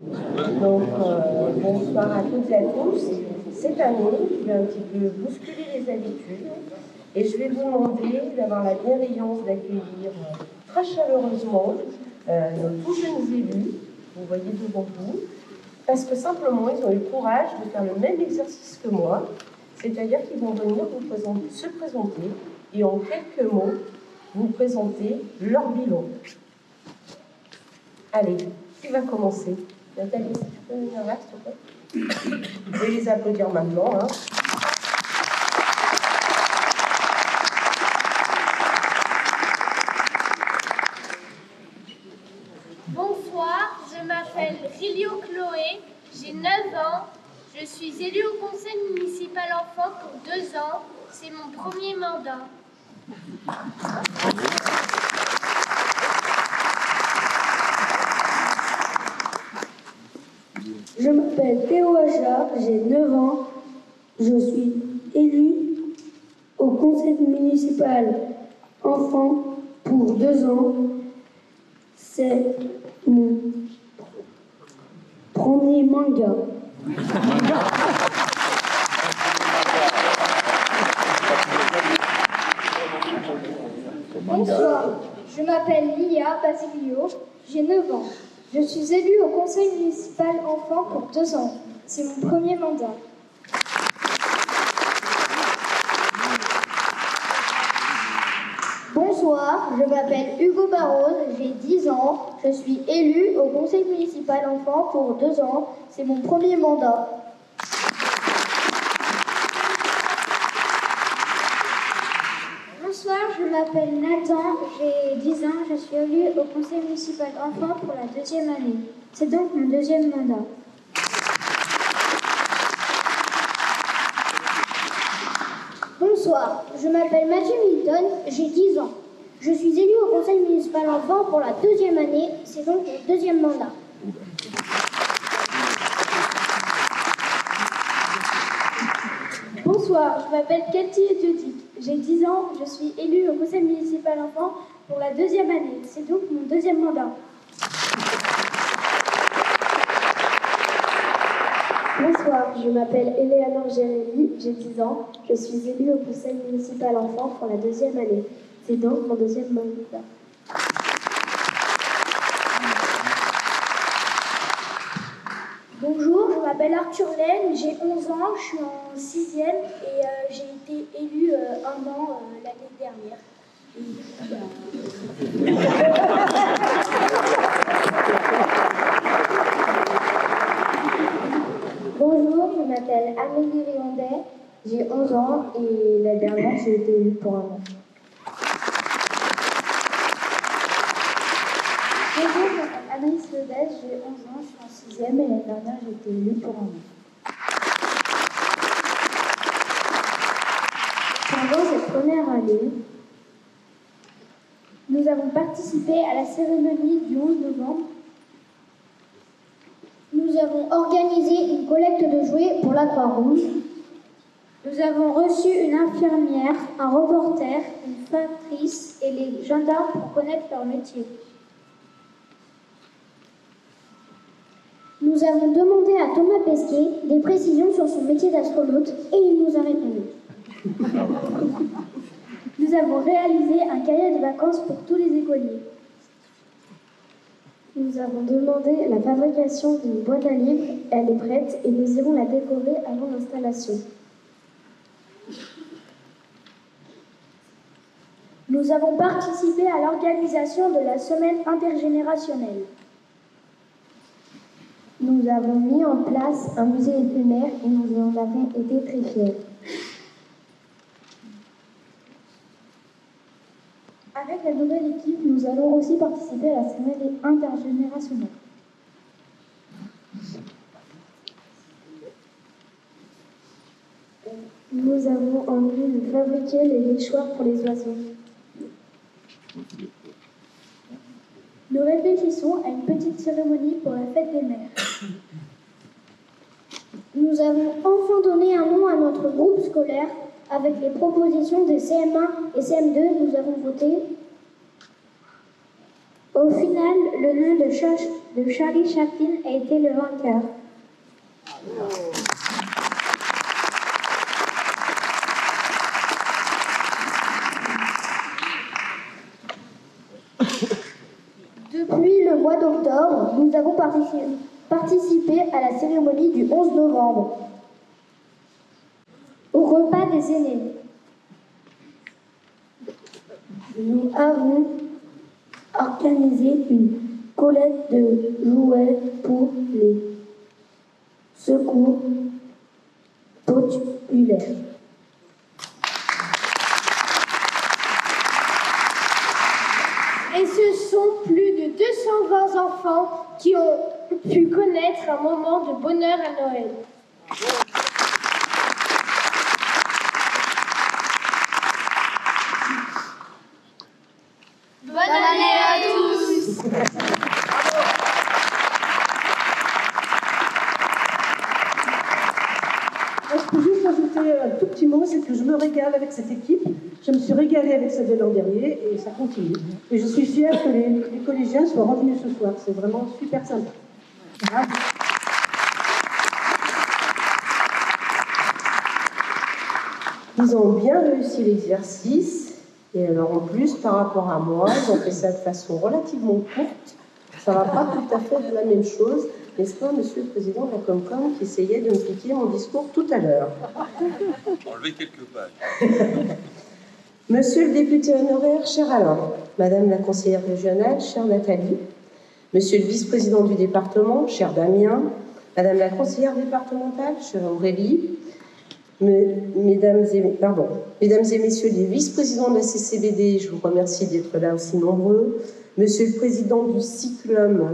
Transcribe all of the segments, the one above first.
Bonsoir à toutes et à tous. Cette année, je vais un petit peu bousculer les habitudes et je vais vous demander d'avoir la bienveillance d'accueillir très chaleureusement nos tout jeunes élus, vous voyez devant vous, parce que simplement ils ont eu le courage de faire le même exercice que moi, c'est-à-dire qu'ils vont venir se présenter et en quelques mots vous présenter leur bilan. Allez, qui va commencer? Nathalie, si tu peux venir là, s'il te plaît. Vous pouvez les applaudir maintenant. Hein. Bonsoir, je m'appelle Rilio Chloé, j'ai 9 ans. Je suis élue au conseil municipal enfant pour 2 ans. C'est mon premier mandat. Je m'appelle Théo Achard, j'ai 9 ans. Je suis élu au conseil municipal enfant pour 2 ans. C'est mon premier mandat. Bonsoir, je m'appelle Lia Basilio, j'ai 9 ans. Je suis élue au conseil municipal enfant pour 2 ans. C'est mon premier mandat. Bonsoir, je m'appelle Hugo Barros, j'ai 10 ans. Je suis élu au conseil municipal enfant pour 2 ans. C'est mon premier mandat. Bonsoir, je m'appelle Nathan, j'ai 10 ans. Je suis élu au conseil municipal enfant pour la 2e année. C'est donc mon 2e mandat. Bonsoir, je m'appelle Mathieu Milton, j'ai 10 ans. Je suis élu au conseil municipal enfant pour la 2e année. C'est donc mon 2e mandat. Bonsoir, je m'appelle Cathy Etiotique. J'ai 10 ans, je suis élue au conseil municipal enfant pour la 2e année. C'est donc mon 2e mandat. Bonsoir, je m'appelle Eleanor Jérémy, j'ai 10 ans. Je suis élue au conseil municipal enfant pour la 2e année. C'est donc mon 2e mandat. Bonjour, je m'appelle Arthur Laine, j'ai 11 ans, je suis en 6e et j'ai été élue un an l'année dernière. Bonjour, je m'appelle Amélie Riondet, j'ai 11 ans et la dernière, j'ai été élue pour un an. Bonjour, je m'appelle Anaïs Ledès, j'ai 11 ans, je suis en 6e et l'année dernière, j'ai été élue pour un an. Pendant cette première année, Nous avons participé à la cérémonie du 11 novembre. Nous avons organisé une collecte de jouets pour la Croix-Rouge. Nous avons reçu une infirmière, un reporter, une factrice et les gendarmes pour connaître leur métier. Nous avons demandé à Thomas Pesquet des précisions sur son métier d'astronaute et il nous a répondu. Nous avons réalisé un cahier de vacances pour tous les écoliers. nous avons demandé la fabrication d'une boîte à livres. Elle est prête et nous irons la décorer avant l'installation. Nous avons participé à l'organisation de la semaine intergénérationnelle. Nous avons mis en place un musée éphémère et nous en avons été très fiers. Avec la nouvelle équipe, nous allons aussi participer à la semaine intergénérationnelle. Nous avons envie de fabriquer les nichoirs pour les oiseaux. Nous réfléchissons à une petite cérémonie pour la fête des mères. Nous avons enfin donné un nom à notre groupe scolaire. Avec les propositions des CM1 et CM2, nous avons voté Au final, le nom de Charlie Chaplin a été le vainqueur. Depuis le mois d'octobre, nous avons participé à la cérémonie du 11 novembre. Au repas des aînés. Nous avons organisé une collecte de jouets pour les secours populaires. Et ce sont plus de 220 enfants qui ont pu connaître un moment de bonheur à Noël. Bonne année à tous! Je peux juste ajouter un tout petit mot, c'est que je me régale avec cette équipe. Je me suis régalée avec celle de l'an dernier et ça continue. Et je suis fière que les collégiens soient revenus ce soir. C'est vraiment super sympa. Bravo. Ils ont bien réussi l'exercice. Et alors en plus, par rapport à moi, ils ont fait ça de façon relativement courte. Ça ne va pas tout à fait de la même chose. N'est-ce pas, Monsieur le Président de la Comcom, qui essayait de me piquer mon discours tout à l'heure? Enlever quelques pages. Monsieur le député honoraire, cher Alain, Madame la conseillère régionale, chère Nathalie, Monsieur le vice-président du département, cher Damien, Madame la conseillère départementale, chère Aurélie, Mesdames et messieurs les vice-présidents de la CCBD, je vous remercie d'être là aussi nombreux. Monsieur le président du Cyclum,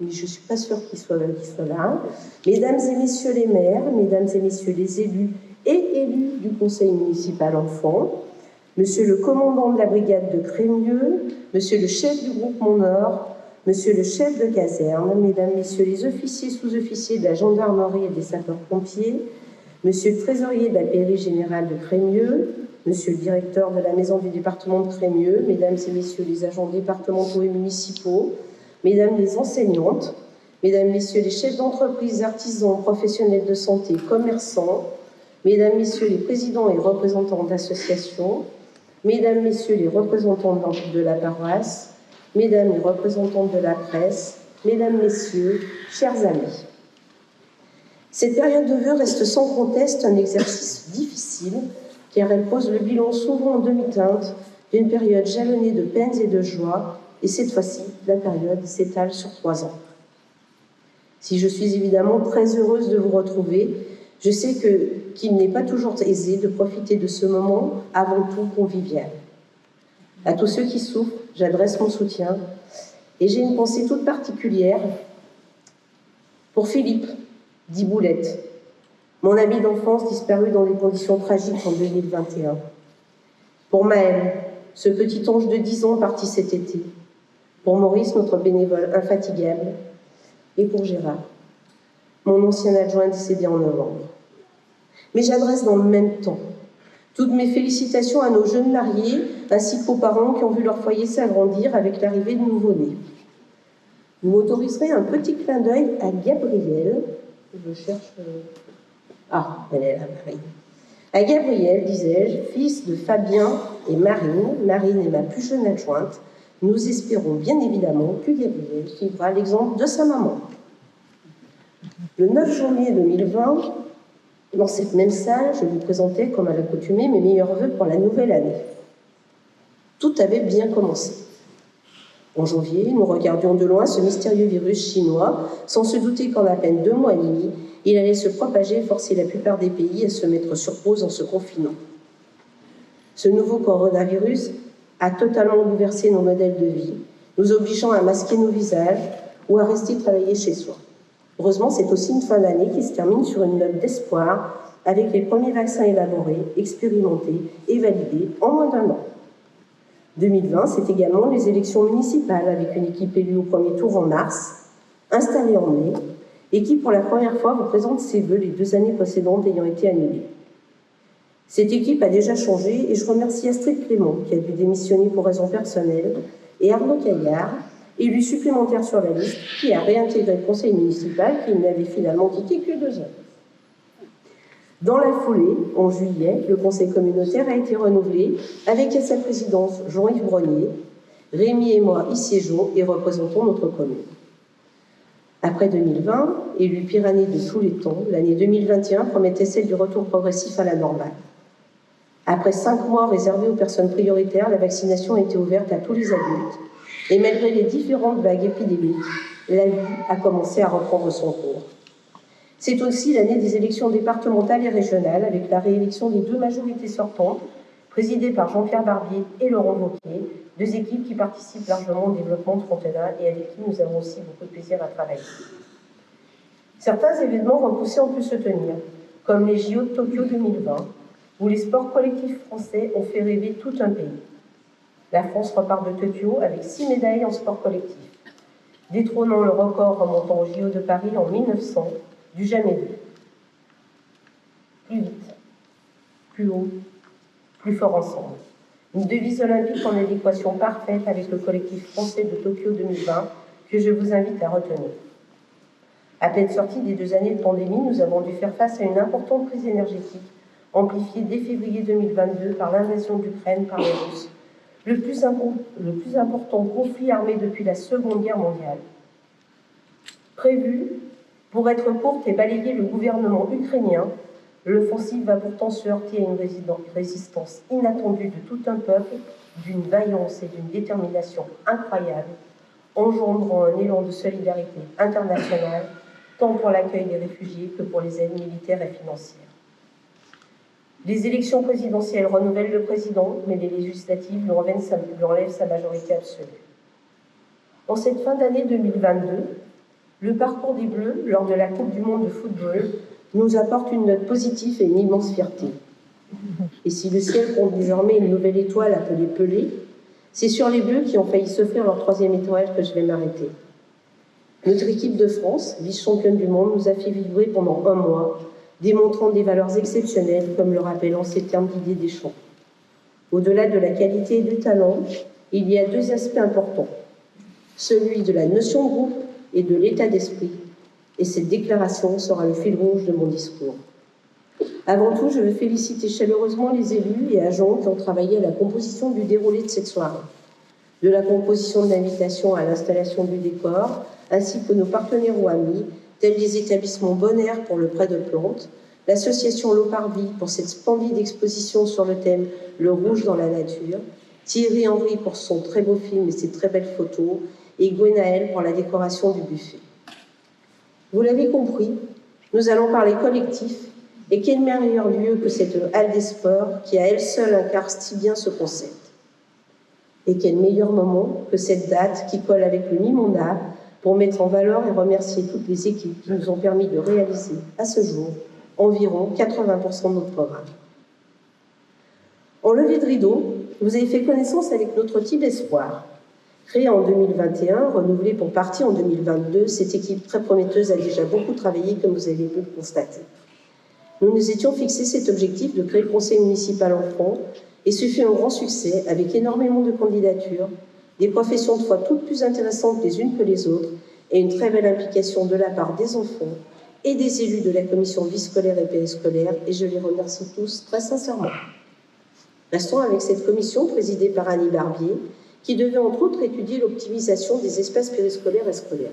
mais je ne suis pas sûre qu'il soit là. Mesdames et messieurs les maires, mesdames et messieurs les élus et élus du conseil municipal enfant, monsieur le commandant de la brigade de Crémieux, monsieur le chef du groupement Nord, monsieur le chef de caserne, mesdames, messieurs les officiers, sous-officiers de la gendarmerie et des sapeurs-pompiers, monsieur le trésorier de la pairie générale de Crémieux, monsieur le directeur de la maison du département de Crémieux, mesdames et messieurs les agents départementaux et municipaux, mesdames les enseignantes, mesdames, messieurs les chefs d'entreprise, artisans, professionnels de santé, commerçants, mesdames, messieurs les présidents et représentants d'associations, mesdames, messieurs les représentants de la paroisse, mesdames les représentantes de la presse, mesdames, messieurs, chers amis. Cette période de vœux reste sans conteste un exercice difficile, car elle pose le bilan souvent en demi-teinte d'une période jalonnée de peines et de joies, et cette fois-ci, la période s'étale sur 3 ans. Si je suis évidemment très heureuse de vous retrouver, je sais qu'il n'est pas toujours aisé de profiter de ce moment avant tout convivial. À tous ceux qui souffrent, j'adresse mon soutien, et j'ai une pensée toute particulière pour Philippe, dit Boulette, mon ami d'enfance disparu dans des conditions tragiques en 2021. Pour Maël, ce petit ange de 10 ans parti cet été. Pour Maurice, notre bénévole infatigable. Et pour Gérard, mon ancien adjoint décédé en novembre. Mais j'adresse dans le même temps toutes mes félicitations à nos jeunes mariés, ainsi qu'aux parents qui ont vu leur foyer s'agrandir avec l'arrivée de nouveau-nés. Vous m'autoriserez un petit clin d'œil à Gabrielle. Je cherche... Ah, elle est là, Marine. À Gabriel, disais-je, fils de Fabien et Marine. Marine est ma plus jeune adjointe. Nous espérons bien évidemment que Gabriel suivra l'exemple de sa maman. Le 9 janvier 2020, dans cette même salle, je vous présentais, comme à l'accoutumée, mes meilleurs vœux pour la nouvelle année. Tout avait bien commencé. En janvier, nous regardions de loin ce mystérieux virus chinois, sans se douter qu'en à peine 2 mois et demi, il allait se propager et forcer la plupart des pays à se mettre sur pause en se confinant. Ce nouveau coronavirus a totalement bouleversé nos modèles de vie, nous obligeant à masquer nos visages ou à rester travailler chez soi. Heureusement, c'est aussi une fin d'année qui se termine sur une note d'espoir, avec les premiers vaccins élaborés, expérimentés et validés en moins d'1 an. 2020, c'est également les élections municipales, avec une équipe élue au premier tour en mars, installée en mai, et qui, pour la première fois, vous présente ses vœux les 2 années précédentes ayant été annulées. Cette équipe a déjà changé, et je remercie Astrid Clément, qui a dû démissionner pour raisons personnelles, et Arnaud Caillard, élu supplémentaire sur la liste, qui a réintégré le conseil municipal, qui n'avait finalement quitté que 2 ans. Dans la foulée, en juillet, le conseil communautaire a été renouvelé avec à sa présidence Jean-Yves Brognier. Rémi et moi y siégeons et représentons notre commune. Après 2020, élu pire année de tous les temps, l'année 2021 promettait celle du retour progressif à la normale. Après 5 mois réservés aux personnes prioritaires, la vaccination a été ouverte à tous les adultes. Et malgré les différentes vagues épidémiques, la vie a commencé à reprendre son cours. C'est aussi l'année des élections départementales et régionales, avec la réélection des 2 majorités sortantes, présidées par Jean-Pierre Barbier et Laurent Wauquiez, 2 équipes qui participent largement au développement de Frontenac et avec qui nous avons aussi beaucoup de plaisir à travailler. Certains événements repoussés ont pu se tenir, comme les JO de Tokyo 2020, où les sports collectifs français ont fait rêver tout un pays. La France repart de Tokyo avec 6 médailles en sport collectif, détrônant le record remontant aux JO de Paris en 1900, du jamais vu. Plus vite, plus haut, plus fort ensemble. Une devise olympique en adéquation parfaite avec le collectif français de Tokyo 2020 que je vous invite à retenir. À peine sortie des 2 années de pandémie, nous avons dû faire face à une importante crise énergétique, amplifiée dès février 2022 par l'invasion d'Ukraine par les Russes, le plus important conflit armé depuis la Seconde Guerre mondiale. Prévu pour être courte et balayer le gouvernement ukrainien, l'offensive va pourtant se heurter à une résistance inattendue de tout un peuple, d'une vaillance et d'une détermination incroyables, engendrant un élan de solidarité internationale, tant pour l'accueil des réfugiés que pour les aides militaires et financières. Les élections présidentielles renouvellent le président, mais les législatives lui enlèvent sa majorité absolue. En cette fin d'année 2022, le parcours des Bleus, lors de la Coupe du Monde de football, nous apporte une note positive et une immense fierté. Et si le ciel compte désormais une nouvelle étoile appelée Pelé, c'est sur les Bleus qui ont failli s'offrir leur 3e étoile que je vais m'arrêter. Notre équipe de France, vice-championne du monde, nous a fait vibrer pendant 1 mois, démontrant des valeurs exceptionnelles, comme le rappelle en ces termes Didier Deschamps. Au-delà de la qualité et du talent, il y a 2 aspects importants, celui de la notion de groupe et de l'état d'esprit, et cette déclaration sera le fil rouge de mon discours. Avant tout, je veux féliciter chaleureusement les élus et agents qui ont travaillé à la composition du déroulé de cette soirée, de la composition de l'invitation à l'installation du décor, ainsi que nos partenaires ou amis, tels les établissements Bonaire pour le prêt de plantes, l'association Loparvie pour cette splendide exposition sur le thème « Le rouge dans la nature », Thierry Henry pour son très beau film et ses très belles photos, et Gwenaël pour la décoration du buffet. Vous l'avez compris, nous allons parler collectif, et quel meilleur lieu que cette halle des sports qui à elle seule incarne si bien ce concept. Et quel meilleur moment que cette date qui colle avec le mi-mandat pour mettre en valeur et remercier toutes les équipes qui nous ont permis de réaliser à ce jour environ 80% de notre programme. En levée de rideau, vous avez fait connaissance avec notre type d'espoir. Créée en 2021, renouvelée pour partie en 2022, cette équipe très prometteuse a déjà beaucoup travaillé, comme vous avez pu le constater. Nous nous étions fixé cet objectif de créer le conseil municipal enfant, et ce fut un grand succès, avec énormément de candidatures, des professions de foi toutes plus intéressantes les unes que les autres, et une très belle implication de la part des enfants et des élus de la commission vie scolaire et périscolaire, et je les remercie tous très sincèrement. Restons avec cette commission présidée par Annie Barbier, qui devait entre autres étudier l'optimisation des espaces périscolaires et scolaires.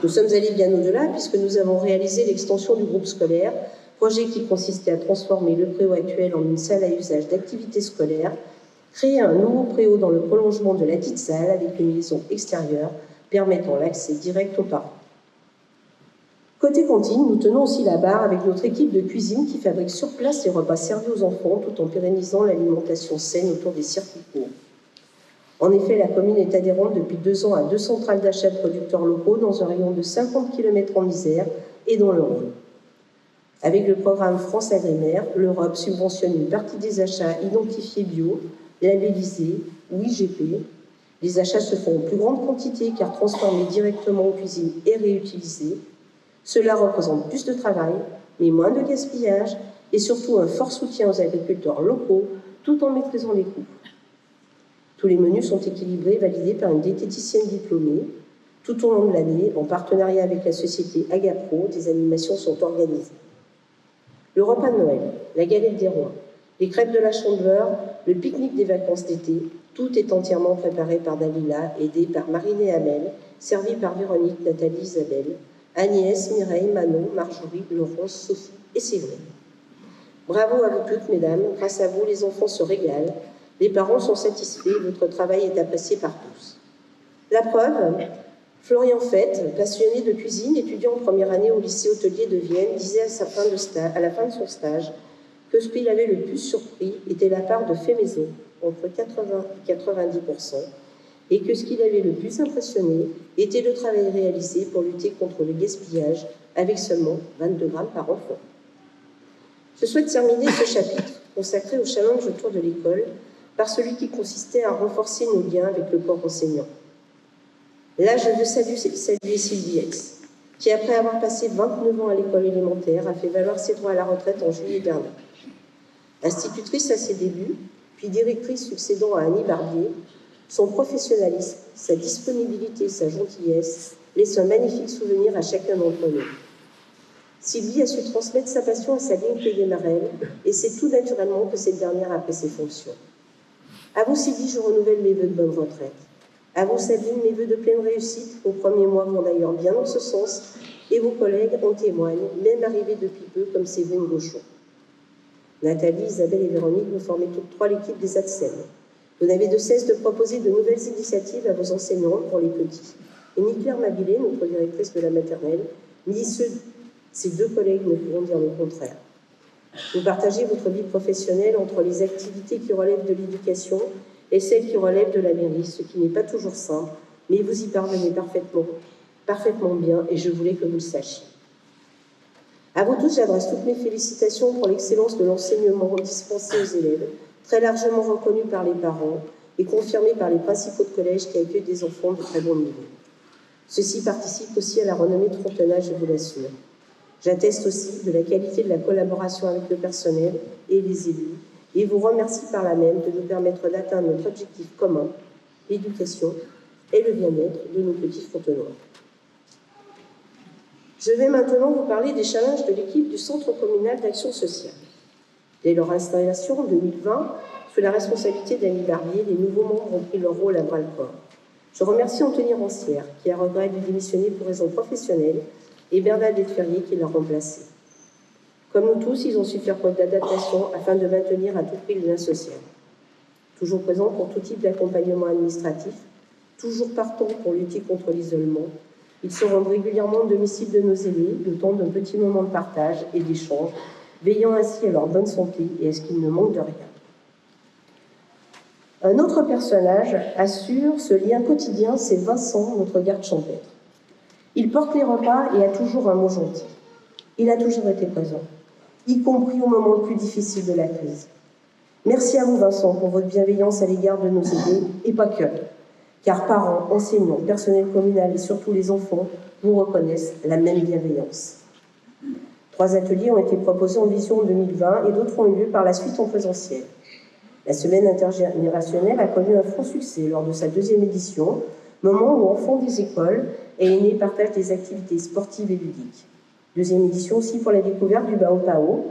Nous sommes allés bien au-delà puisque nous avons réalisé l'extension du groupe scolaire, projet qui consistait à transformer le préau actuel en une salle à usage d'activités scolaires, créer un nouveau préau dans le prolongement de la dite salle avec une liaison extérieure permettant l'accès direct aux parents. Côté cantine, nous tenons aussi la barre avec notre équipe de cuisine qui fabrique sur place les repas servis aux enfants tout en pérennisant l'alimentation saine autour des circuits courts. En effet, la commune est adhérente depuis 2 ans à 2 centrales d'achat de producteurs locaux dans un rayon de 50 km en Isère et dans le Rhône. Avec le programme France Agrimaire, l'Europe subventionne une partie des achats identifiés bio, labellisés ou IGP. Les achats se font en plus grande quantité car transformés directement en cuisine et réutilisés. Cela représente plus de travail, mais moins de gaspillage et surtout un fort soutien aux agriculteurs locaux tout en maîtrisant les coûts. Tous les menus sont équilibrés et validés par une diététicienne diplômée. Tout au long de l'année, en partenariat avec la société Agapro, des animations sont organisées. Le repas de Noël, la galette des rois, les crêpes de la Chandeleur, le pique-nique des vacances d'été, tout est entièrement préparé par Dalila, aidé par Marine et Amel, servi par Véronique, Nathalie, Isabelle, Agnès, Mireille, Manon, Marjorie, Laurence, Sophie et Séverine. Bravo à vous toutes, mesdames. Grâce à vous, les enfants se régalent, les parents sont satisfaits, votre travail est apprécié par tous. La preuve, Florian Fett, passionné de cuisine, étudiant en première année au lycée hôtelier de Vienne, disait à la fin de son stage que ce qui l'avait le plus surpris était la part de faits maison, entre 80 et 90%, et que ce qui l'avait le plus impressionné était le travail réalisé pour lutter contre le gaspillage avec seulement 22 grammes par enfant. Je souhaite terminer ce chapitre consacré au challenge autour de l'école par celui qui consistait à renforcer nos liens avec le corps enseignant. Là, je veux saluer Sylvie X, qui, après avoir passé 29 ans à l'école élémentaire, a fait valoir ses droits à la retraite en juillet dernier. Institutrice à ses débuts, puis directrice succédant à Annie Barbier, son professionnalisme, sa disponibilité, sa gentillesse laissent un magnifique souvenir à chacun d'entre nous. Sylvie a su transmettre sa passion à sa ligne Pégué-Marelle, et c'est tout naturellement que cette dernière a pris ses fonctions. À vous, Sylvie, je renouvelle mes vœux de bonne retraite. À vous, Sabine, mes vœux de pleine réussite. Vos premiers mois vont d'ailleurs bien dans ce sens, et vos collègues en témoignent, même arrivés depuis peu, comme Séverine Gauchon. Nathalie, Isabelle et Véronique, vous formez toutes trois l'équipe des ADSEM. Vous n'avez de cesse de proposer de nouvelles initiatives à vos enseignants pour les petits. Et ni Claire Mabillet, notre directrice de la maternelle, ni ces deux collègues ne pourront dire le contraire. Vous partagez votre vie professionnelle entre les activités qui relèvent de l'éducation et celles qui relèvent de la mairie, ce qui n'est pas toujours simple, mais vous y parvenez parfaitement bien, et je voulais que vous le sachiez. À vous tous, j'adresse toutes mes félicitations pour l'excellence de l'enseignement dispensé aux élèves, très largement reconnu par les parents et confirmé par les principaux de collège qui accueillent des enfants de très bon niveau. Ceci participe aussi à la renommée de Fontenay, je vous l'assure. J'atteste aussi de la qualité de la collaboration avec le personnel et les élus, et vous remercie par là même de nous permettre d'atteindre notre objectif commun, l'éducation et le bien-être de nos petits Fontenois. Je vais maintenant vous parler des challenges de l'équipe du Centre communal d'action sociale. Dès leur installation en 2020, sous la responsabilité d'Annie Barbier, les nouveaux membres ont pris leur rôle à bras-le-corps. Je remercie Anthony Rancière, qui a regretté de démissionner pour raisons professionnelles, et Bernadette Ferrier, qui l'a remplacé. Comme nous tous, ils ont su faire preuve d'adaptation afin de maintenir à tout prix le lien social. Toujours présents pour tout type d'accompagnement administratif, toujours partants pour lutter contre l'isolement, ils se rendent régulièrement au domicile de nos aînés, le temps d'un petit moment de partage et d'échange, veillant ainsi à leur bonne santé et à ce qu'ils ne manquent de rien. Un autre personnage assure ce lien quotidien, c'est Vincent, notre garde champêtre. Il porte les repas et a toujours un mot gentil. Il a toujours été présent, y compris au moment le plus difficile de la crise. Merci à vous, Vincent, pour votre bienveillance à l'égard de nos aînés, et pas que, car parents, enseignants, personnel communal et surtout les enfants vous reconnaissent la même bienveillance. 3 ateliers ont été proposés en vision en 2020 et d'autres ont eu lieu par la suite en présentiel. La semaine intergénérationnelle a connu un franc succès lors de sa 2e édition, moment où enfants des écoles et aînés partagent des activités sportives et ludiques. 2e édition aussi pour la découverte du Bao Pao.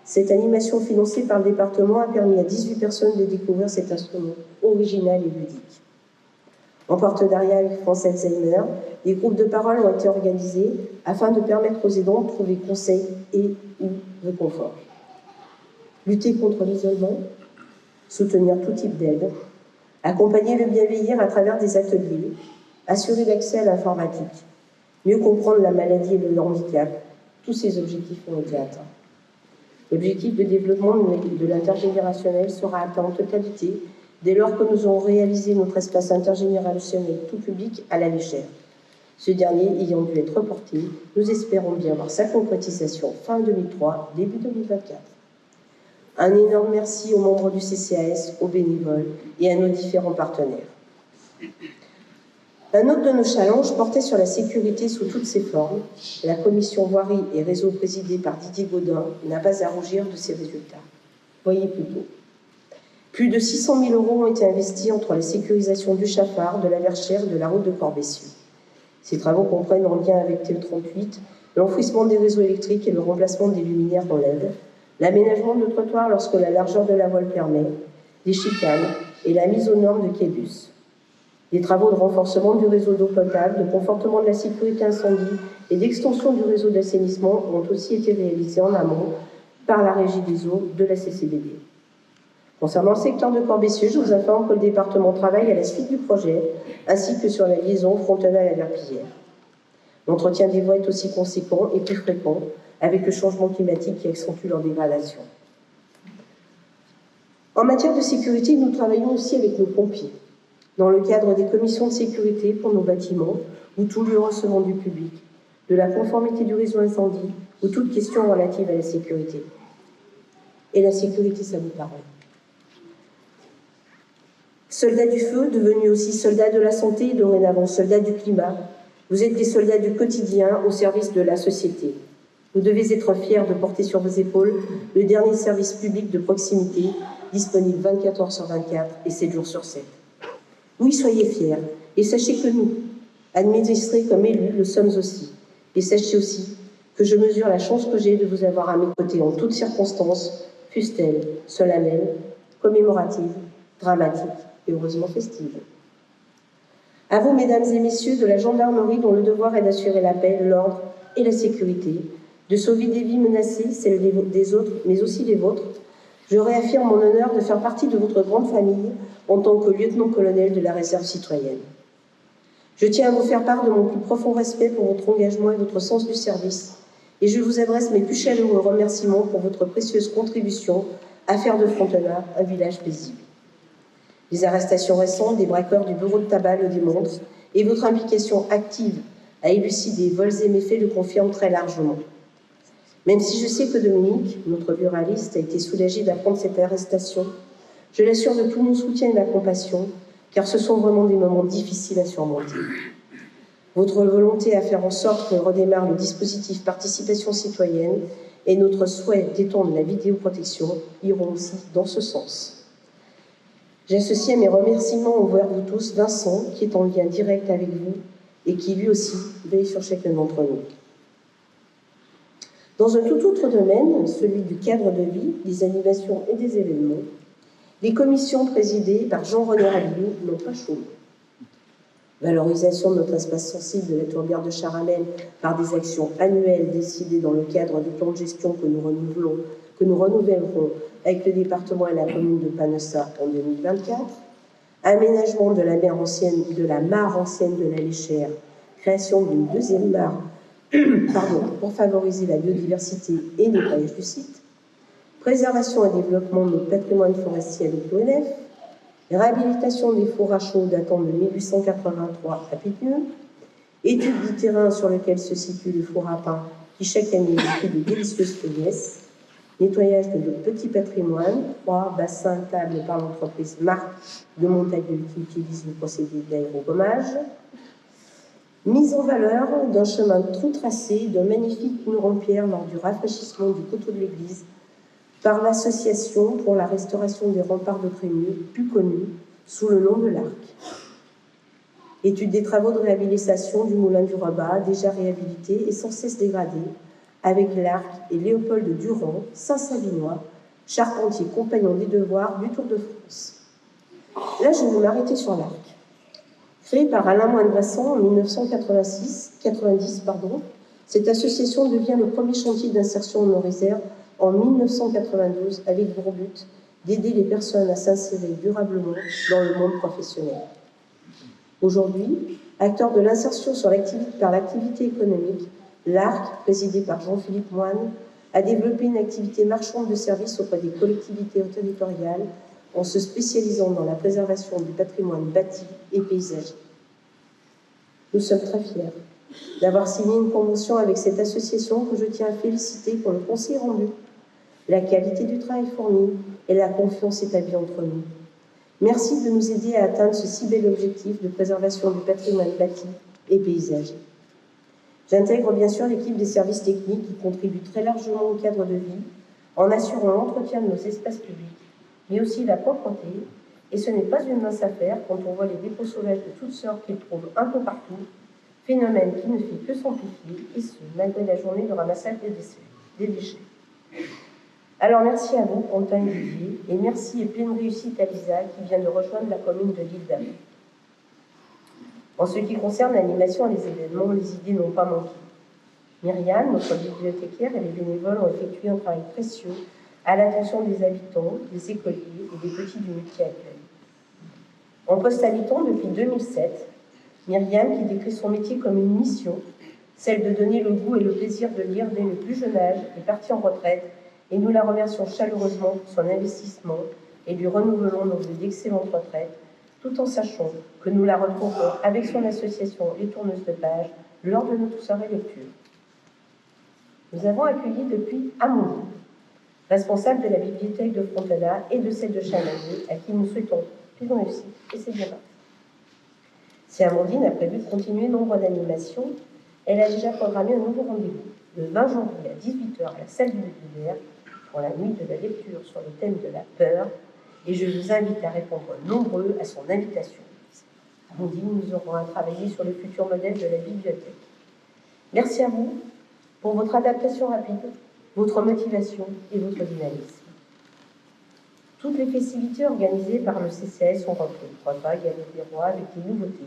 Cette animation financée par le département a permis à 18 personnes de découvrir cet instrument original et ludique. En partenariat avec France Alzheimer, des groupes de parole ont été organisés afin de permettre aux aidants de trouver conseils et ou réconfort. Lutter contre l'isolement, soutenir tout type d'aide, accompagner le bien-vieillir à travers des ateliers, assurer l'accès à l'informatique, mieux comprendre la maladie et le handicap, tous ces objectifs ont été atteints. L'objectif de développement de l'intergénérationnel sera atteint en totalité dès lors que nous aurons réalisé notre espace intergénérationnel tout public à la Léchère. Ce dernier ayant dû être reporté, nous espérons bien voir sa concrétisation fin 2003, début 2024. Un énorme merci aux membres du CCAS, aux bénévoles et à nos différents partenaires. Un autre de nos challenges portait sur la sécurité sous toutes ses formes. La commission voirie et réseau présidée par Didier Gaudin n'a pas à rougir de ses résultats. Voyez plutôt. Plus de 600 000 € ont été investis entre la sécurisation du Chafard, de la Verchère et de la route de Corbeil-Essonnes. Ces travaux comprennent, en lien avec TL38, l'enfouissement des réseaux électriques et le remplacement des luminaires en LED, l'aménagement de trottoirs lorsque la largeur de la voie le permet, des chicanes et la mise aux normes de quai-bus. Des travaux de renforcement du réseau d'eau potable, de confortement de la sécurité incendie et d'extension du réseau d'assainissement ont aussi été réalisés en amont par la Régie des eaux de la CCBD. Concernant le secteur de Corbeil-Essonnes, je vous informe que le département travaille à la suite du projet, ainsi que sur la liaison Frontenay à Verpillière. L'entretien des voies est aussi conséquent et plus fréquent, avec le changement climatique qui accentue leur dégradation. En matière de sécurité, nous travaillons aussi avec nos pompiers, dans le cadre des commissions de sécurité pour nos bâtiments ou tout lieu recevant du public, de la conformité du réseau incendie ou toute question relative à la sécurité. Et la sécurité, ça vous parle. Soldats du feu, devenus aussi soldats de la santé et dorénavant soldats du climat, vous êtes des soldats du quotidien au service de la société. Vous devez être fiers de porter sur vos épaules le dernier service public de proximité, disponible 24 heures sur 24 et 7 jours sur 7. Oui, soyez fiers, et sachez que nous, administrés comme élus, le sommes aussi. Et sachez aussi que je mesure la chance que j'ai de vous avoir à mes côtés en toutes circonstances, fussent-elles solennelles, commémoratives, dramatiques et heureusement festives. À vous, mesdames et messieurs de la gendarmerie, dont le devoir est d'assurer la paix, l'ordre et la sécurité, de sauver des vies menacées, celles des autres, mais aussi les vôtres, je réaffirme mon honneur de faire partie de votre grande famille en tant que lieutenant-colonel de la réserve citoyenne. Je tiens à vous faire part de mon plus profond respect pour votre engagement et votre sens du service, et je vous adresse mes plus chaleureux remerciements pour votre précieuse contribution à faire de Frontenay un village paisible. Les arrestations récentes des braqueurs du bureau de tabac le démontrent, et votre implication active à élucider vols et méfaits le confirme très largement. Même si je sais que Dominique, notre buraliste, a été soulagé d'apprendre cette arrestation, je l'assure de tout mon soutien et ma compassion, car ce sont vraiment des moments difficiles à surmonter. Votre volonté à faire en sorte que redémarre le dispositif participation citoyenne et notre souhait d'étendre la vidéoprotection iront aussi dans ce sens. J'associe à mes remerciements envers vous tous Vincent, qui est en lien direct avec vous et qui lui aussi veille sur chacun d'entre nous. Dans un tout autre domaine, celui du cadre de vie, des animations et des événements, les commissions présidées par Jean-René Rabillaud n'ont pas chômé. Valorisation de notre espace sensible de la tourbière de Charamel par des actions annuelles décidées dans le cadre du plan de gestion que nous renouvellerons avec le département et la commune de Panessa en 2024, aménagement de la mare ancienne de la Léchère, création d'une deuxième mare pour favoriser la biodiversité et nettoyage du site, préservation et développement de notre patrimoine forestier avec l'ONF, réhabilitation des fours à chaux datant de 1883 à Pétigneux, étude du terrain sur lequel se situe le four à pain qui chaque année fait de délicieuses cueillesses, nettoyage de notre petit patrimoine, 3 bassins tables par l'entreprise Marc de Montagueul qui utilise le procédé d'aérogommage, mise en valeur d'un chemin tout tracé d'un magnifique mur en pierre lors du rafraîchissement du coteau de l'église par l'association pour la restauration des remparts de Crémieux, plus connue sous le nom de l'Arc. Étude des travaux de réhabilitation du moulin du Rebat, déjà réhabilité et sans cesse dégradé, avec l'Arc et Léopold Durand, Saint-Savinois, charpentier compagnon des devoirs du Tour de France. Là, je vais m'arrêter sur l'Arc. Créée par Alain Moine-Brassan en 1990, cette association devient le premier chantier d'insertion honorisée en 1992 avec pour but d'aider les personnes à s'insérer durablement dans le monde professionnel. Aujourd'hui, acteur de l'insertion par l'activité économique, l'Arc, présidé par Jean-Philippe Moine, a développé une activité marchande de services auprès des collectivités territoriales en se spécialisant dans la préservation du patrimoine bâti et paysager. Nous sommes très fiers d'avoir signé une convention avec cette association que je tiens à féliciter pour le conseil rendu, la qualité du travail fourni et la confiance établie entre nous. Merci de nous aider à atteindre ce si bel objectif de préservation du patrimoine bâti et paysager. J'intègre bien sûr l'équipe des services techniques qui contribuent très largement au cadre de vie en assurant l'entretien de nos espaces publics mais aussi la propreté, et ce n'est pas une mince affaire quand on voit les dépôts sauvages de toutes sortes qu'ils trouvent un peu partout, phénomène qui ne fait que s'amplifier, et ce, malgré la journée de ramassage des déchets. Alors merci à vous, Quentin et Didier, et merci et pleine réussite à Lisa, qui vient de rejoindre la commune de l'Île d'Avray. En ce qui concerne l'animation et les événements, les idées n'ont pas manqué. Myriam, notre bibliothécaire, et les bénévoles ont effectué un travail précieux à l'attention des habitants, des écoliers et des petits du métier actuel. En poste habitant depuis 2007, Myriam, qui décrit son métier comme une mission, celle de donner le goût et le plaisir de lire dès le plus jeune âge, est partie en retraite et nous la remercions chaleureusement pour son investissement et lui renouvelons nos vœux d'excellente retraite, tout en sachant que nous la retrouverons avec son association Les Tourneuses de Pages lors de notre soirée lecture. Nous avons accueilli depuis Amandine, responsable de la bibliothèque de Frontenat et de celle de Chamonix, à qui nous souhaitons plus de réussite, et c'est bien parti. Si Amandine a prévu de continuer nombre d'animations, elle a déjà programmé un nouveau rendez-vous le 20 janvier à 18h à la salle du Bibliaire pour la nuit de la lecture sur le thème de la peur, et je vous invite à répondre nombreux à son invitation. Amandine, nous aurons à travailler sur le futur modèle de la bibliothèque. Merci à vous pour votre adaptation rapide, votre motivation et votre dynamisme. Toutes les festivités organisées par le CCS sont reprises. Repas, galette des rois avec des nouveautés,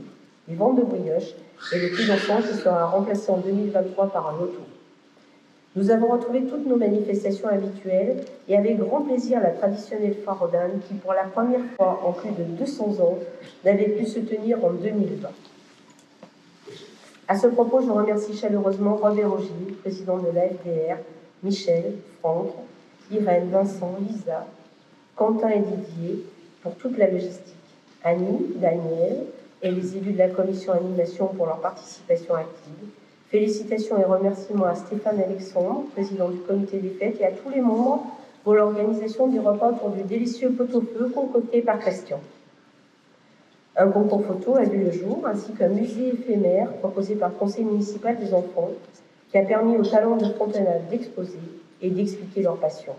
les ventes de brioches et le prix d'enfant qui sera remplacé en 2023 par un loto. Nous avons retrouvé toutes nos manifestations habituelles et avec grand plaisir la traditionnelle foire aux dames qui, pour la première fois en plus de 200 ans, n'avait pu se tenir en 2020. À ce propos, je remercie chaleureusement Robert Ogier, président de l'AFDR, Michel, Franck, Irène, Vincent, Lisa, Quentin et Didier pour toute la logistique, Annie, Daniel et les élus de la commission animation pour leur participation active. Félicitations et remerciements à Stéphane Alexandre, président du comité des fêtes, et à tous les membres pour l'organisation du repas autour du délicieux pot-au-feu concocté par Christian. Un concours photo a vu le jour, ainsi qu'un musée éphémère proposé par le conseil municipal des enfants, qui a permis aux talents de Frontenat d'exposer et d'expliquer leur passion.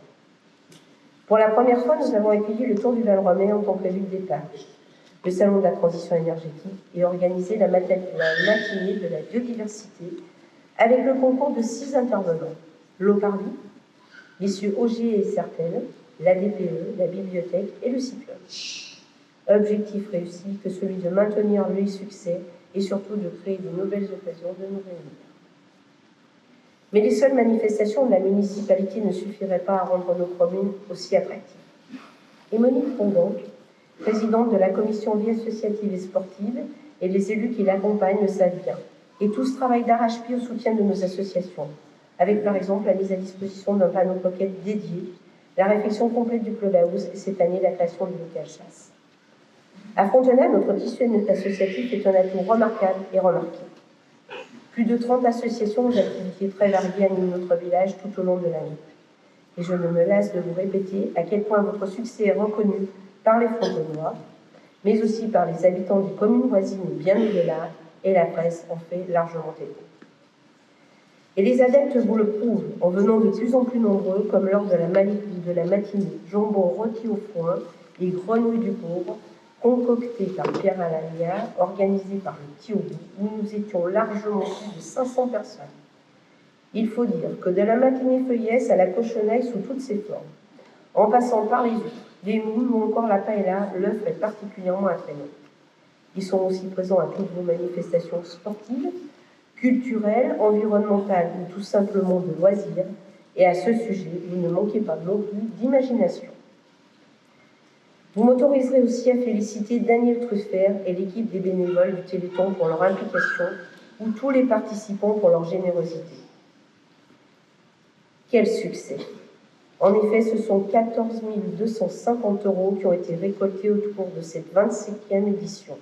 Pour la première fois, nous avons accueilli le Tour du Val-Romain en tant que lieu de départ, le salon de la transition énergétique et organisé la matinée de la biodiversité avec le concours de 6 intervenants, l'Eau-Parvis, messieurs Auger et Sertel, l'ADPE, la bibliothèque et le Cyclone. Objectif réussi que celui de maintenir le succès et surtout de créer de nouvelles occasions de nous réunir. Mais les seules manifestations de la municipalité ne suffiraient pas à rendre nos communes aussi attractives. Et Monique Fondant, présidente de la commission vie associative et sportive, et les élus qui l'accompagnent le savent bien. Et tous travaillent d'arrache-pied au soutien de nos associations, avec par exemple la mise à disposition d'un panneau pocket dédié, la réflexion complète du clubhouse et cette année la création du local chasse. À Frontenat, notre tissu associatif est un atout remarquable et remarqué. Plus de 30 associations aux activités très variées animent notre village tout au long de l'année. Et je ne me lasse de vous répéter à quel point votre succès est reconnu par les Frontenois, mais aussi par les habitants des communes voisines bien au-delà, et la presse en fait largement écho. Et les adeptes vous le prouvent en venant de plus en plus nombreux, comme lors de la matinée jambon rôti au foin et grenouilles du pauvre, concoctée par Pierre Alalia, organisée par le Petit Obi, où nous étions largement plus de 500 personnes. Il faut dire que de la matinée feuillesse à la cochonaille sous toutes ses formes, en passant par les huîtres, les moules ou encore la paella, l'œuf est particulièrement attrayant. Ils sont aussi présents à toutes vos manifestations sportives, culturelles, environnementales ou tout simplement de loisirs. Et à ce sujet, vous ne manquez pas non plus d'imagination. Vous m'autoriserez aussi à féliciter Daniel Truffert et l'équipe des bénévoles du Téléthon pour leur implication, ou tous les participants pour leur générosité. Quel succès! En effet, ce sont 14 250 € qui ont été récoltés au cours de cette 25e édition.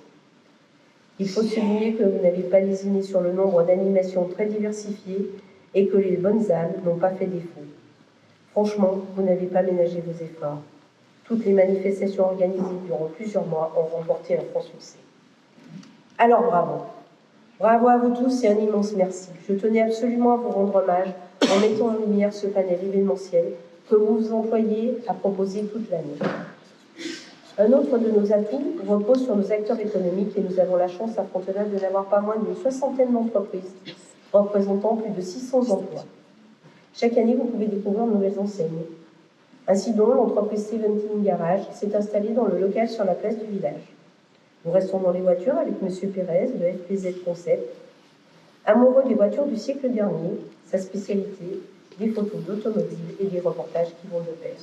Il faut souligner que vous n'avez pas lésiné sur le nombre d'animations très diversifiées et que les bonnes âmes n'ont pas fait défaut. Franchement, vous n'avez pas ménagé vos efforts. Toutes les manifestations organisées durant plusieurs mois ont remporté un franc succès. Alors bravo. Bravo à vous tous et un immense merci. Je tenais absolument à vous rendre hommage en mettant en lumière ce panel événementiel que vous vous employez à proposer toute l'année. Un autre de nos atouts repose sur nos acteurs économiques et nous avons la chance à Frontenac de n'avoir pas moins d'une 60aine d'entreprises représentant plus de 600 emplois. Chaque année, vous pouvez découvrir de nouvelles enseignes. Ainsi donc, l'entreprise Seventeen Garage s'est installée dans le local sur la place du village. Nous restons dans les voitures avec M. Pérez de FPZ Concept. Amoureux des voitures du siècle dernier, sa spécialité, des photos d'automobiles et des reportages qui vont de pair.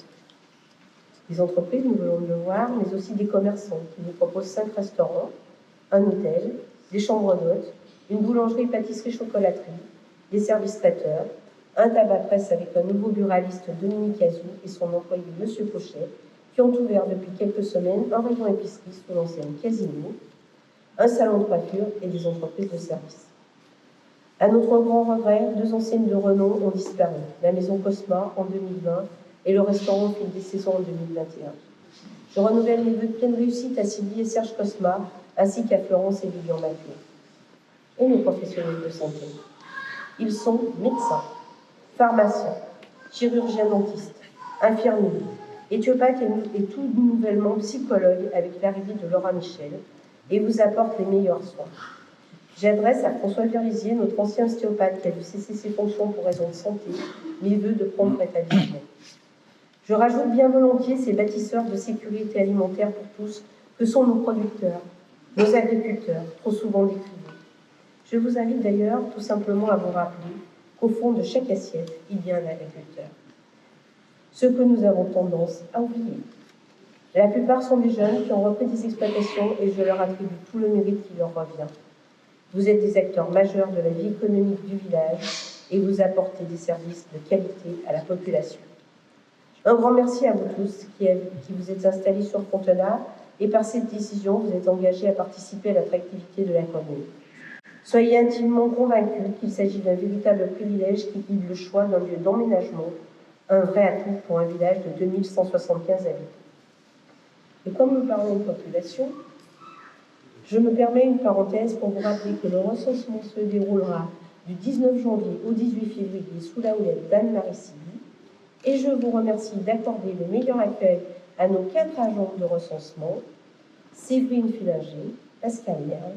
Des entreprises, nous venons de le voir, mais aussi des commerçants qui vous proposent 5 restaurants, un hôtel, des chambres d'hôtes, une boulangerie-pâtisserie-chocolaterie, des services traiteurs, un tabac-presse avec un nouveau buraliste Dominique Azou et son employé M. Pochet, qui ont ouvert depuis quelques semaines un rayon épicerie sous l'enseigne Casino, un salon de coiffure et des entreprises de services. À notre grand regret, 2 enseignes de renom ont disparu, la maison Cosma en 2020 et le restaurant Fil des Saisons en 2021. Je renouvelle mes vœux de pleine réussite à Sylvie et Serge Cosma, ainsi qu'à Florence et Lilian Mathieu. Et nos professionnels de santé. Ils sont médecins, pharmaciens, chirurgiens dentistes, infirmiers, éthiopathes et tout nouvellement psychologues avec l'arrivée de Laura Michel, et vous apportent les meilleurs soins. J'adresse à François Verlisier, notre ancien ostéopathe qui a dû cesser ses fonctions pour raison de santé, mes vœux de prompt rétablissement. Je rajoute bien volontiers ces bâtisseurs de sécurité alimentaire pour tous que sont nos producteurs, nos agriculteurs, trop souvent décriés. Je vous invite d'ailleurs tout simplement à vous rappeler qu'au fond de chaque assiette, il y a un agriculteur. Ce que nous avons tendance à oublier. La plupart sont des jeunes qui ont repris des exploitations et je leur attribue tout le mérite qui leur revient. Vous êtes des acteurs majeurs de la vie économique du village et vous apportez des services de qualité à la population. Un grand merci à vous tous qui vous êtes installés sur Frontenac et par cette décision, vous êtes engagés à participer à l'attractivité de la commune. Soyez intimement convaincus qu'il s'agit d'un véritable privilège qui guide le choix d'un lieu d'emménagement, un vrai atout pour un village de 2175 habitants. Et comme nous parlons de population, je me permets une parenthèse pour vous rappeler que le recensement se déroulera du 19 janvier au 18 février sous la houlette d'Anne-Marie Siby. Et je vous remercie d'accorder le meilleur accueil à nos 4 agents de recensement, Séverine Filinger, Pascal Merle,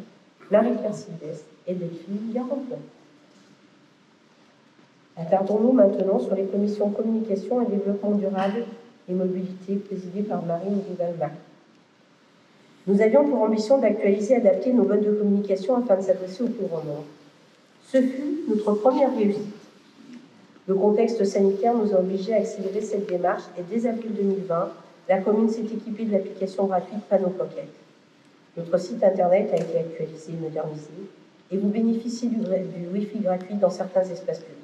Marie-Claire Sylvestre et Delphine Garampoint. Attardons-nous maintenant sur les commissions communication et développement durable et mobilité présidées par Marine Rivalma. Nous avions pour ambition d'actualiser et adapter nos modes de communication afin de s'adresser au plus grand nombre. Ce fut notre première réussite. Le contexte sanitaire nous a obligés à accélérer cette démarche et dès avril 2020, la commune s'est équipée de l'application gratuite Panneau Pocket. Notre site internet a été actualisé et modernisé et vous bénéficiez du Wi-Fi gratuit dans certains espaces publics.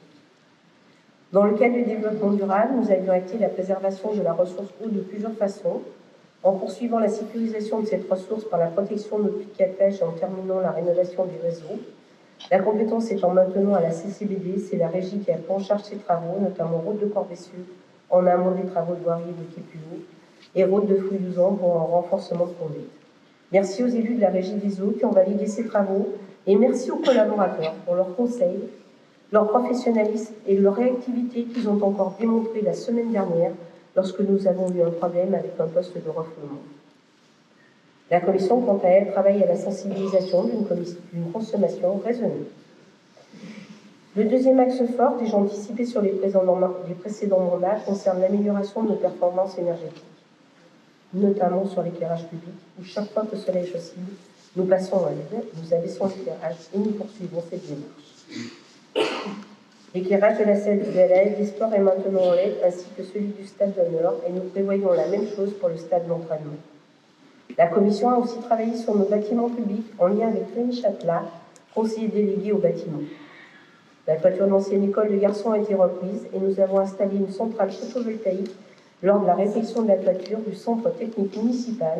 Dans le cadre du développement durable, nous avions acté la préservation de la ressource eau de plusieurs façons, en poursuivant la sécurisation de cette ressource par la protection de nos puits de captage et en terminant la rénovation du réseau. La compétence étant maintenant à la CCBD, c'est la régie qui a pris en charge ces travaux, notamment route de Corvessieux, en amont des travaux de voirie de Képulot, et route de Fouillouzan pour un renforcement de conduite. Merci aux élus de la régie des eaux qui ont validé ces travaux, et merci aux collaborateurs pour leurs conseils, leur professionnalisme et leur réactivité qu'ils ont encore démontré la semaine dernière lorsque nous avons eu un problème avec un poste de refoulement. La commission, quant à elle, travaille à la sensibilisation d'une consommation raisonnée. Le deuxième axe fort, déjà anticipé sur les précédents mandats, concerne l'amélioration de nos performances énergétiques, notamment sur l'éclairage public, où chaque fois que cela est possible, nous passons à LED, nous abaissons l'éclairage et nous poursuivons cette démarche. L'éclairage de la salle de la Halle des Sports est maintenant en LED, ainsi que celui du stade d'honneur, et nous prévoyons la même chose pour le stade d'entraînement. La commission a aussi travaillé sur nos bâtiments publics en lien avec Rémi Chapelain, conseiller délégué aux bâtiments. La toiture de l'ancienne école de garçons a été reprise et nous avons installé une centrale photovoltaïque lors de la réfection de la toiture du centre technique municipal,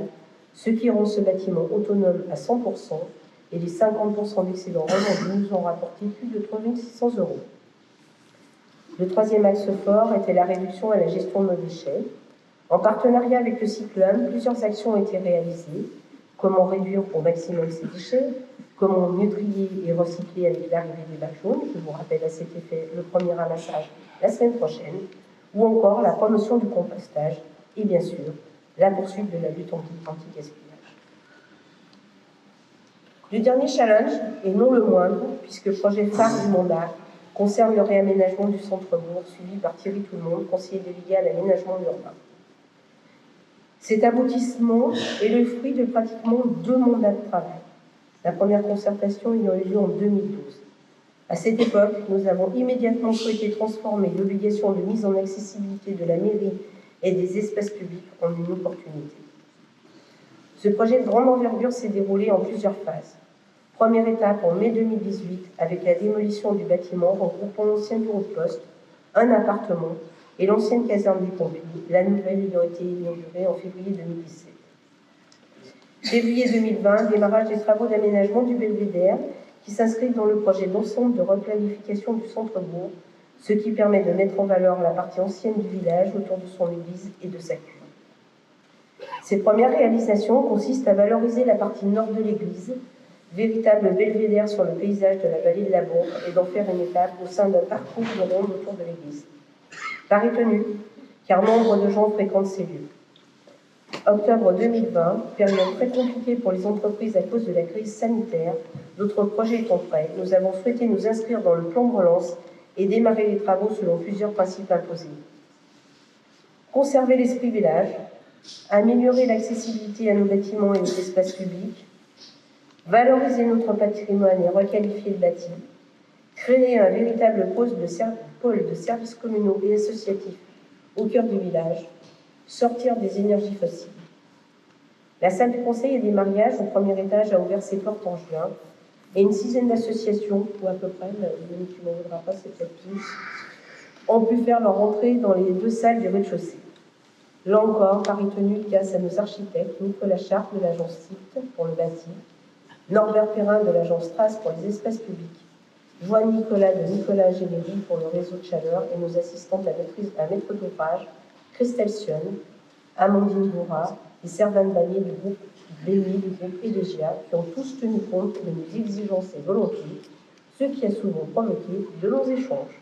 ce qui rend ce bâtiment autonome à 100% et les 50% d'excédents revendus nous ont rapporté plus de 3 600 €. Le troisième axe fort était la réduction et la gestion de nos déchets. En partenariat avec le Cyclone, plusieurs actions ont été réalisées. Comment réduire au maximum ces déchets, comment mieux trier et recycler avec l'arrivée des bacs jaunes, je vous rappelle à cet effet le premier ramassage la semaine prochaine, ou encore la promotion du compostage, et bien sûr, la poursuite de la lutte anti-gaspillage. Le dernier challenge, et non le moindre, puisque le projet phare du mandat concerne le réaménagement du centre-bourg, suivi par Thierry Tout-le-Monde, conseiller délégué à l'aménagement urbain. Cet aboutissement est le fruit de pratiquement 2 mandats de travail. La première concertation ayant eu lieu en 2012. À cette époque, nous avons immédiatement souhaité transformer l'obligation de mise en accessibilité de la mairie et des espaces publics en une opportunité. Ce projet de grande envergure s'est déroulé en plusieurs phases. Première étape en mai 2018 avec la démolition du bâtiment regroupant l'ancien bureau de poste, un appartement et l'ancienne caserne des pompiers. La nouvelle ayant été inaugurée en février 2017. Février 2020, démarrage des travaux d'aménagement du Belvédère qui s'inscrivent dans le projet d'ensemble de replanification du centre-bourg, ce qui permet de mettre en valeur la partie ancienne du village autour de son église et de sa cuve. Ces premières réalisations consistent à valoriser la partie nord de l'église, véritable belvédère sur le paysage de la vallée de la Bourbe, et d'en faire une étape au sein d'un parcours de ronde autour de l'église. Pari tenu, car nombre de gens fréquentent ces lieux. Octobre 2020, période très compliquée pour les entreprises à cause de la crise sanitaire, d'autres projets étant prêts, nous avons souhaité nous inscrire dans le plan de relance et démarrer les travaux selon plusieurs principes imposés. Conserver l'esprit village, améliorer l'accessibilité à nos bâtiments et aux espaces publics, valoriser notre patrimoine et requalifier le bâti, créer un véritable pôle de services communaux et associatifs au cœur du village, sortir des énergies fossiles. La salle du conseil et des mariages au premier étage a ouvert ses portes en juin et une 6aine d'associations, ou à peu près, mais tu m'en voudras pas, c'est peut-être plus, ont pu faire leur entrée dans les 2 salles du rez-de-chaussée. Là encore, pari tenu grâce à nos architectes, Nicolas Chartres de l'agence SIPT pour le bâti, Norbert Perrin de l'agence Strass pour les espaces publics, Joanne Nicolas de Nicolas Généry pour le réseau de chaleur et nos assistantes à maître d'ouvrage, Christelle Sion, Amandine Bourra et Servane Bagné du groupe Béni, du groupe Elégia, qui ont tous tenu compte de nos exigences et volontés, ce qui a souvent provoqué de longs échanges.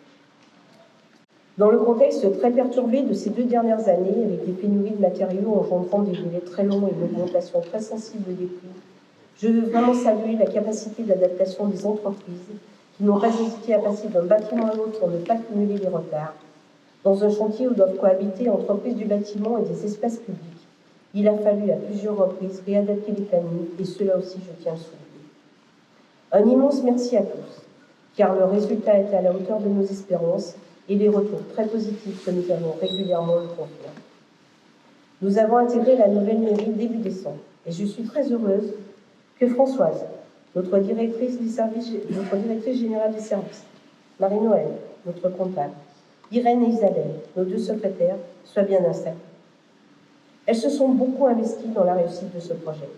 Dans le contexte très perturbé de ces 2 dernières années, avec des pénuries de matériaux engendrant des délais très longs et une augmentation très sensible des prix, je veux vraiment saluer la capacité d'adaptation des entreprises qui n'ont pas hésité à passer d'un bâtiment à l'autre pour ne pas cumuler les retards. Dans un chantier où doivent cohabiter entreprises du bâtiment et des espaces publics, il a fallu à plusieurs reprises réadapter les plannings, et cela aussi je tiens à le souligner. Un immense merci à tous, car le résultat est à la hauteur de nos espérances et les retours très positifs que nous avons régulièrement le confirment. Nous avons intégré la nouvelle mairie début décembre, et je suis très heureuse que Françoise, notre directrice générale des services, Marie-Noël, notre comptable, Irène et Isabelle, nos 2 secrétaires, soient bien installées. Elles se sont beaucoup investies dans la réussite de ce projet,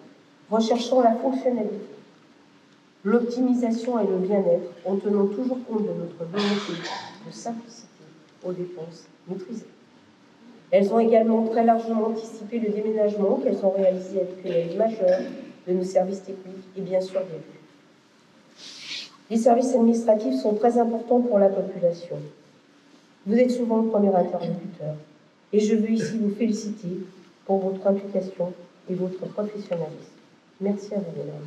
recherchant la fonctionnalité, l'optimisation et le bien-être en tenant toujours compte de notre volonté de simplicité aux dépenses maîtrisées. Elles ont également très largement anticipé le déménagement qu'elles ont réalisé avec une aide majeure de nos services techniques et bien sûr des élus. Les services administratifs sont très importants pour la population. Vous êtes souvent le premier interlocuteur et je veux ici vous féliciter pour votre implication et votre professionnalisme. Merci à vous, mesdames.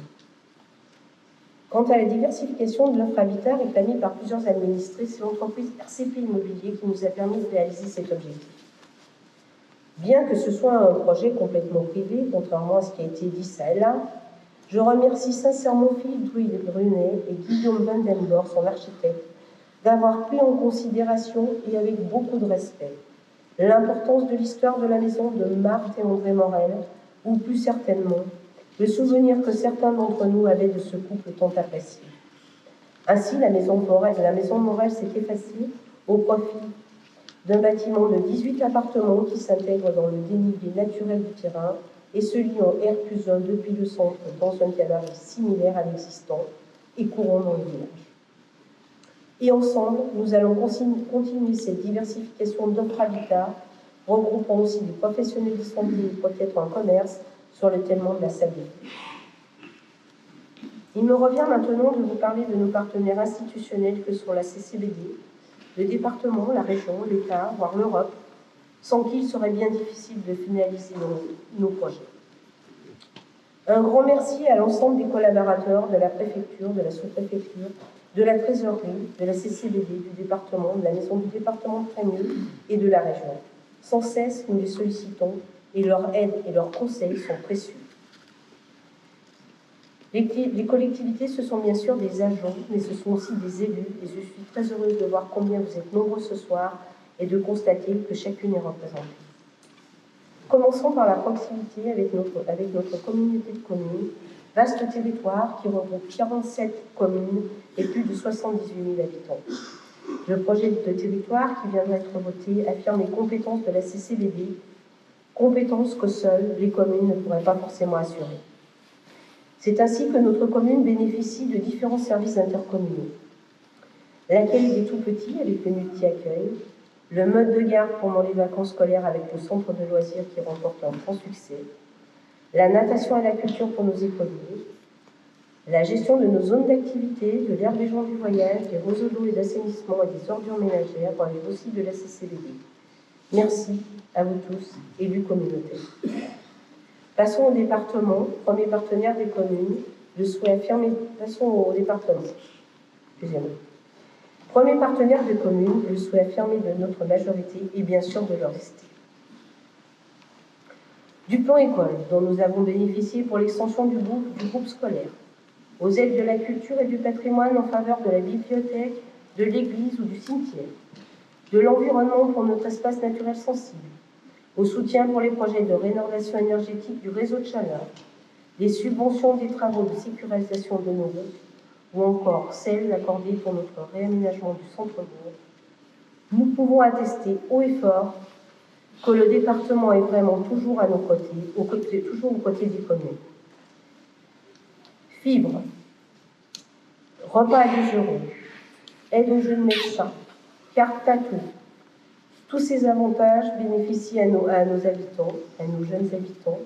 Quant à la diversification de l'offre habitat réclamée par plusieurs administrés, c'est l'entreprise RCP Immobilier qui nous a permis de réaliser cet objectif. Bien que ce soit un projet complètement privé, contrairement à ce qui a été dit ça et là, je remercie sincèrement Philippe Brunet et Guillaume Vandenborg, son architecte, d'avoir pris en considération et avec beaucoup de respect l'importance de l'histoire de la maison de Marthe et André Morel, ou plus certainement, le souvenir que certains d'entre nous avaient de ce couple tant apprécié. Ainsi, la maison de Morel s'est effacée au profit d'un bâtiment de 18 appartements qui s'intègre dans le dénivelé naturel du terrain et se lie en R+1 depuis le centre dans un gabarit similaire à l'existant et courant dans le village. Et ensemble, nous allons continuer cette diversification d'offres habitat, regroupant aussi des professionnels de santé et peut-être un commerce sur le thème de la stabilité. Il me revient maintenant de vous parler de nos partenaires institutionnels que sont la CCBD, le département, la région, l'État, voire l'Europe, sans qui il serait bien difficile de finaliser nos projets. Un grand merci à l'ensemble des collaborateurs de la préfecture, de la sous-préfecture, de la trésorerie, de la CCBD, du département, de la maison du département de Trémieux et de la région. Sans cesse, nous les sollicitons et leur aide et leurs conseils sont précieux. Les collectivités, ce sont bien sûr des agents, mais ce sont aussi des élus, et je suis très heureuse de voir combien vous êtes nombreux ce soir et de constater que chacune est représentée. Commençons par la proximité avec notre communauté de communes, vaste territoire qui regroupe 47 communes et plus de 78 000 habitants. Le projet de territoire qui vient d'être voté affirme les compétences de la CCBD, compétences que seules les communes ne pourraient pas forcément assurer. C'est ainsi que notre commune bénéficie de différents services intercommunaux. L'accueil des tout-petits avec le multi-accueil, le mode de garde pendant les vacances scolaires avec le centre de loisirs qui remporte un grand succès, la natation et la culture pour nos écoliers, la gestion de nos zones d'activité, de l'herbe des gens du voyage, des réseaux d'eau et d'assainissement et des ordures ménagères relèvent aussi de la CCBD. Merci à vous tous, élus communautaires. Passons au département, premier partenaire des communes, le souhait affirmé. Passons au département. Excusez-moi. Premier partenaire de communes, le souhait affirmé de notre majorité et bien sûr de leur rester. Du plan école, dont nous avons bénéficié pour l'extension du groupe scolaire, aux aides de la culture et du patrimoine en faveur de la bibliothèque, de l'église ou du cimetière, de l'environnement pour notre espace naturel sensible, au soutien pour les projets de rénovation énergétique du réseau de chaleur, des subventions des travaux de sécurisation de nos routes, ou encore celles accordées pour notre réaménagement du centre-bourg, nous pouvons attester haut et fort que le département est vraiment toujours à nos côtés, toujours aux côtés des communes. Fibres, repas à 10 €, aide aux jeunes médecins, carte tatou. Tous ces avantages bénéficient à nos habitants, à nos jeunes habitants.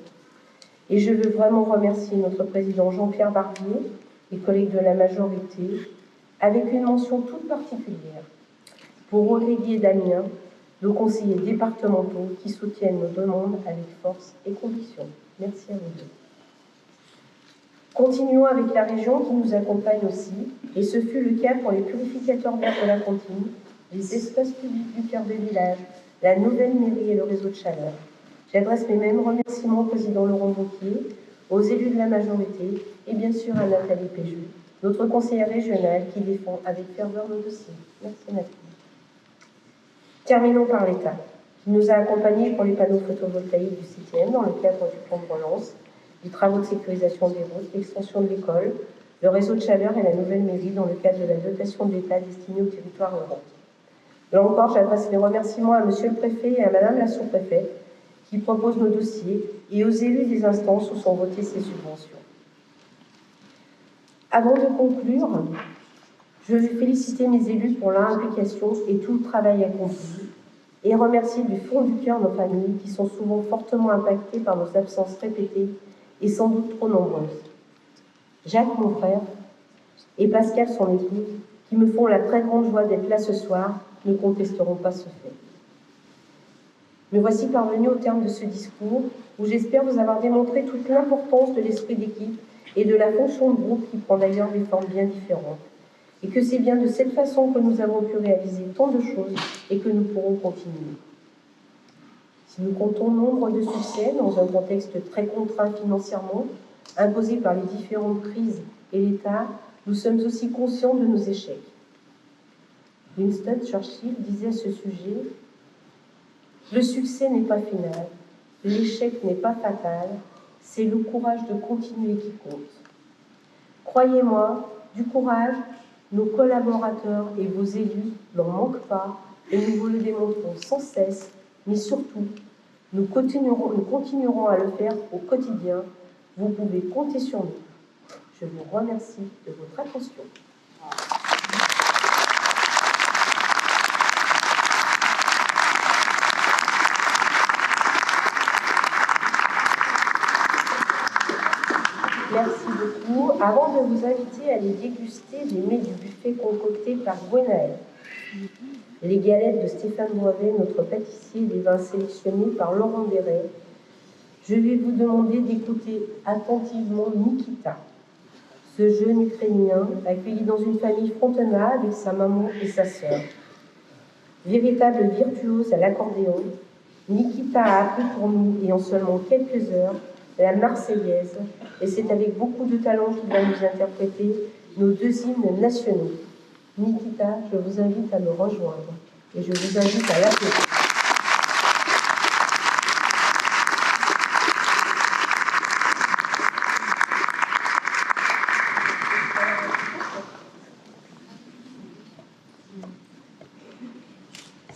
Et je veux vraiment remercier notre président Jean-Pierre Barbier, les collègues de la majorité, avec une mention toute particulière pour Aurélie et Damien, nos conseillers départementaux qui soutiennent nos demandes avec force et conviction. Merci à vous deux. Continuons avec la région qui nous accompagne aussi, et ce fut le cas pour les purificateurs d'air de la cantine, les espaces publics du cœur des villages, la nouvelle mairie et le réseau de chaleur. J'adresse mes mêmes remerciements au président Laurent Wauquiez, aux élus de la majorité et bien sûr à Nathalie Péju, notre conseillère régionale qui défend avec ferveur nos dossiers. Merci Nathalie. Terminons par l'État, qui nous a accompagnés pour les panneaux photovoltaïques du 7e dans le cadre du plan de relance, les travaux de sécurisation des routes, l'extension de l'école, le réseau de chaleur et la nouvelle mairie dans le cadre de la dotation de l'État destinée au territoire rural. Là encore, j'adresse mes remerciements à Monsieur le Préfet et à Madame la Sous-Préfète qui proposent nos dossiers et aux élus des instances où sont votées ces subventions. Avant de conclure, je veux féliciter mes élus pour leur implication et tout le travail accompli et remercier du fond du cœur nos familles qui sont souvent fortement impactées par nos absences répétées et sans doute trop nombreuses. Jacques, mon frère, et Pascal, son épouse, qui me font la très grande joie d'être là ce soir, ne contesteront pas ce fait. Me voici parvenue au terme de ce discours où j'espère vous avoir démontré toute l'importance de l'esprit d'équipe et de la fonction de groupe qui prend d'ailleurs des formes bien différentes. Et que c'est bien de cette façon que nous avons pu réaliser tant de choses et que nous pourrons continuer. Si nous comptons nombre de succès dans un contexte très contraint financièrement, imposé par les différentes crises et l'État, nous sommes aussi conscients de nos échecs. Winston Churchill disait à ce sujet « Le succès n'est pas final, l'échec n'est pas fatal, c'est le courage de continuer qui compte. » Croyez-moi, du courage, nos collaborateurs et vos élus n'en manquent pas et nous vous le démontrons sans cesse, mais surtout, nous continuerons à le faire au quotidien. Vous pouvez compter sur nous. Je vous remercie de votre attention. Merci beaucoup. Avant de vous inviter à aller déguster les mets du buffet concocté par Gwenaëlle, les galettes de Stéphane Boivet, notre pâtissier, les vins sélectionnés par Laurent Béret. Je vais vous demander d'écouter attentivement Nikita, ce jeune Ukrainien accueilli dans une famille frontonnale avec sa maman et sa sœur. Véritable virtuose à l'accordéon, Nikita a appris pour nous, et en seulement quelques heures, la Marseillaise, et c'est avec beaucoup de talent qu'il va nous interpréter nos deux hymnes nationaux. Nikita, je vous invite à me rejoindre et je vous invite à l'applaudir.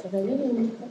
Ça va bien, Nikita?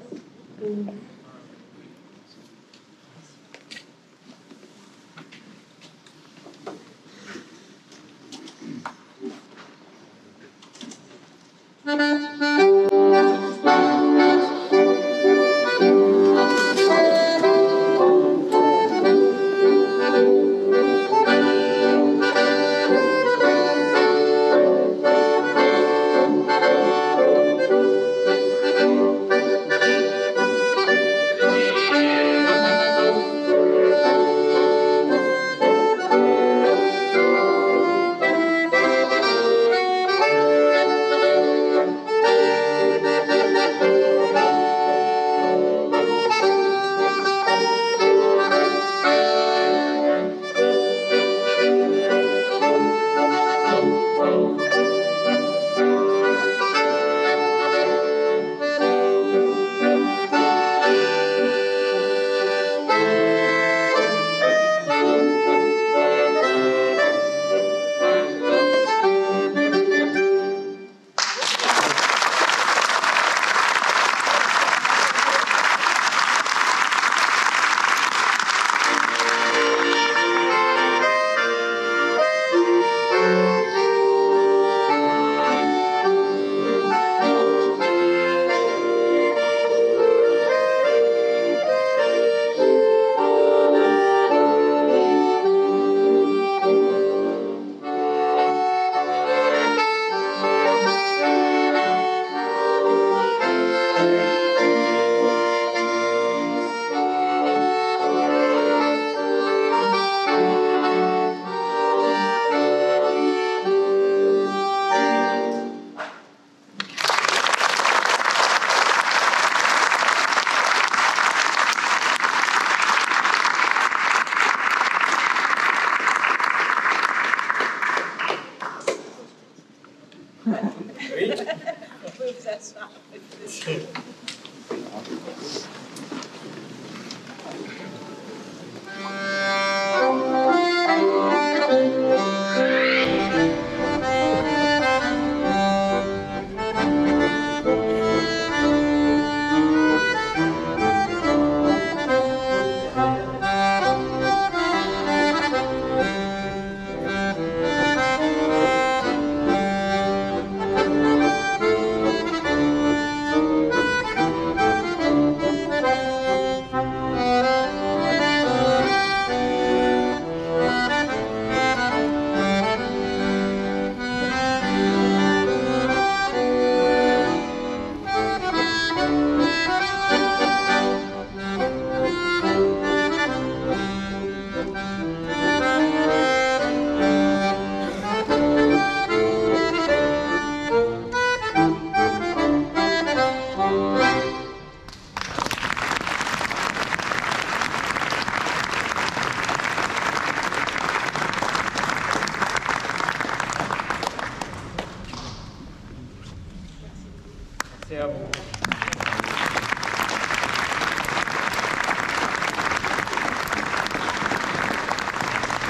C'est à vous.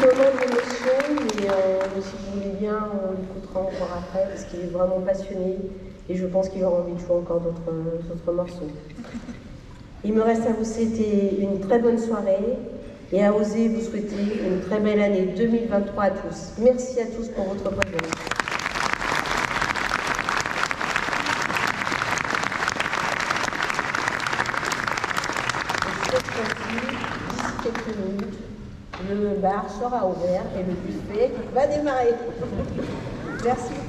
Moment d'émotion, mais si vous voulez bien, on l'écoutera encore après parce qu'il est vraiment passionné et je pense qu'il aura envie de jouer encore d'autres morceaux. Il me reste à vous souhaiter une très bonne soirée et à oser vous souhaiter une très belle année 2023 à tous. Merci à tous pour votre présence. Et cette fois-ci, d'ici quelques minutes, le bar sera ouvert et le buffet va démarrer. Merci.